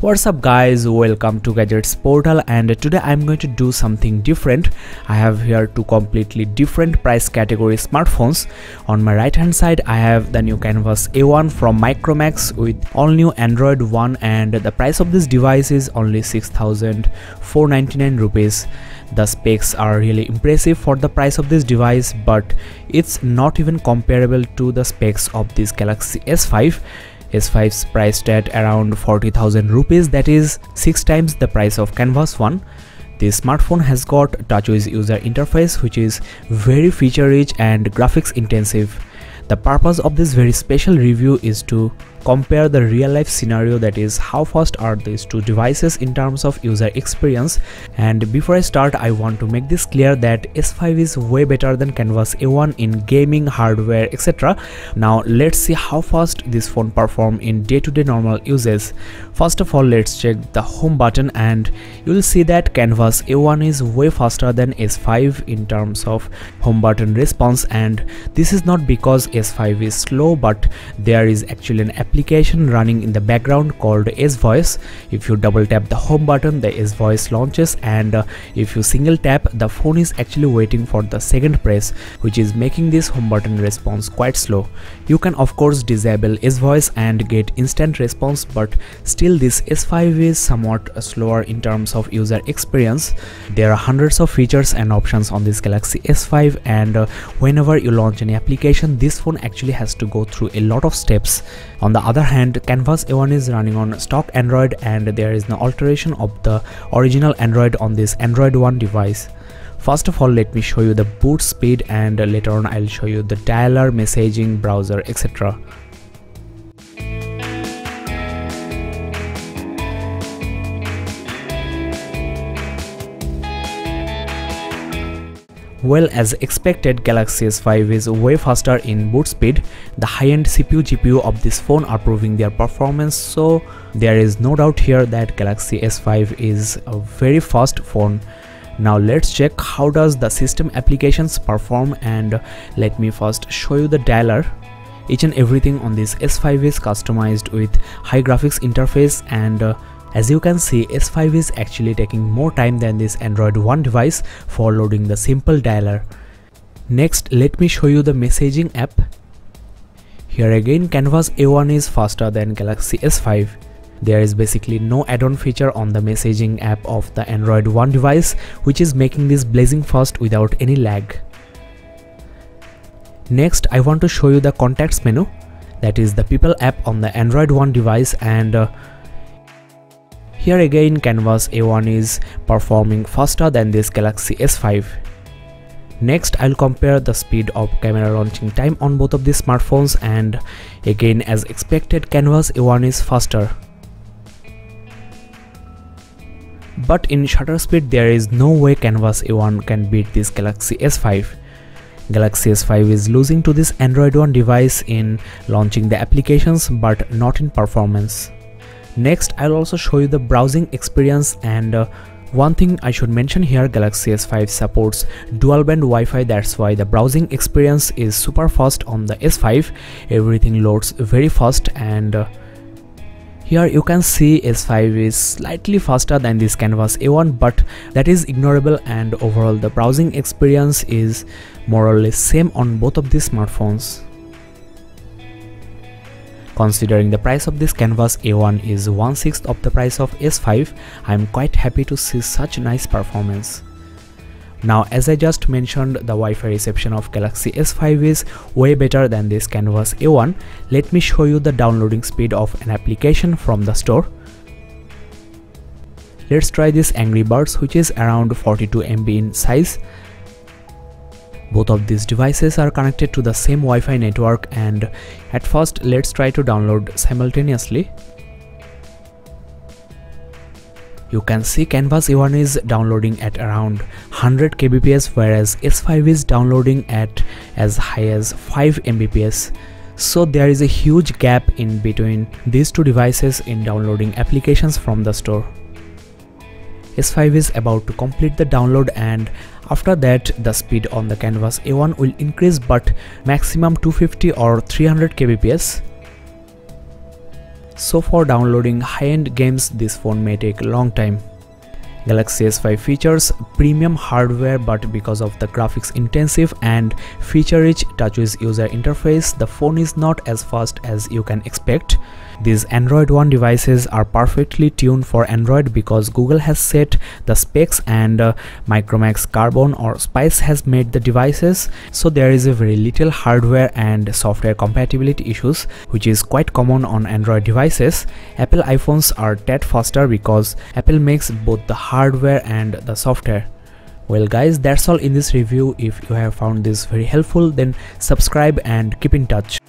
What's up guys, welcome to Gadgets Portal, and today I'm going to do something different. I have here two completely different price category smartphones. On my right hand side I have the new Canvas A1 from Micromax with all new Android One, and the price of this device is only 6,499 rupees. The specs are really impressive for the price of this device, but it's not even comparable to the specs of this Galaxy S5. S5's priced at around 40,000 rupees, that is 6 times the price of Canvas One. This smartphone has got TouchWiz user interface, which is very feature rich and graphics intensive. The purpose of this very special review is to compare the real life scenario, that is how fast are these two devices in terms of user experience. And before I start, I want to make this clear that S5 is way better than Canvas A1 in gaming, hardware, etc. Now let's see how fast this phone performs in day-to-day normal uses. First of all, let's check the home button, and you'll see that Canvas A1 is way faster than S5 in terms of home button response, and this is not because S5 is slow, but there is actually an application running in the background called S Voice. If you double tap the home button, the S Voice launches, and if you single tap, the phone is actually waiting for the second press, which is making this home button response quite slow. You can of course disable S Voice and get instant response, but still this S5 is somewhat slower in terms of user experience. There are hundreds of features and options on this Galaxy S5, and whenever you launch any application, this phone actually has to go through a lot of steps. On the other hand, Canvas A1 is running on stock Android, and there is no alteration of the original Android on this Android One device. First of all, let me show you the boot speed, and later on I'll show you the dialer, messaging, browser, etc. Well, as expected, Galaxy S5 is way faster in boot speed. The high-end CPU, GPU of this phone are proving their performance, so there is no doubt here that Galaxy S5 is a very fast phone. Now let's check how does the system applications perform, and let me first show you the dialer. Each and everything on this S5 is customized with high graphics interface, and as you can see, S5 is actually taking more time than this Android One device for loading the simple dialer. Next, let me show you the messaging app. Here again, Canvas A1 is faster than Galaxy S5. There is basically no add-on feature on the messaging app of the Android One device, which is making this blazing fast without any lag. Next, I want to show you the contacts menu, that is the People app on the Android One device, and here again Canvas A1 is performing faster than this Galaxy S5. Next, I'll compare the speed of camera launching time on both of these smartphones, and again as expected, Canvas A1 is faster. But in shutter speed, there is no way Canvas A1 can beat this Galaxy S5. Galaxy S5 is losing to this Android One device in launching the applications, but not in performance. Next, I'll also show you the browsing experience, and one thing I should mention here, Galaxy S5 supports dual band Wi-Fi, that's why the browsing experience is super fast on the S5. Everything loads very fast, and here you can see S5 is slightly faster than this Canvas A1, but that is ignorable, and overall the browsing experience is more or less same on both of these smartphones. Considering the price of this Canvas A1 is 1/6 of the price of S5, I am quite happy to see such nice performance. Now, as I just mentioned, the Wi-Fi reception of Galaxy S5 is way better than this Canvas A1. Let me show you the downloading speed of an application from the store. Let's try this Angry Birds, which is around 42 MB in size. Both of these devices are connected to the same Wi-Fi network, and at first let's try to download simultaneously. You can see Canvas A1 is downloading at around 100 kbps, whereas S5 is downloading at as high as 5 Mbps. So there is a huge gap in between these two devices in downloading applications from the store. S5 is about to complete the download, and after that the speed on the Canvas A1 will increase, but maximum 250 or 300 kbps. So for downloading high-end games, this phone may take a long time. Galaxy S5 features premium hardware, but because of the graphics intensive and feature-rich TouchWiz user interface, the phone is not as fast as you can expect. These Android One devices are perfectly tuned for Android because Google has set the specs and Micromax Carbon or Spice has made the devices, so there is a very little hardware and software compatibility issues, which is quite common on Android devices. Apple iPhones are tad faster because Apple makes both the hardware and the software. Well guys, that's all in this review. If you have found this very helpful, then subscribe and keep in touch.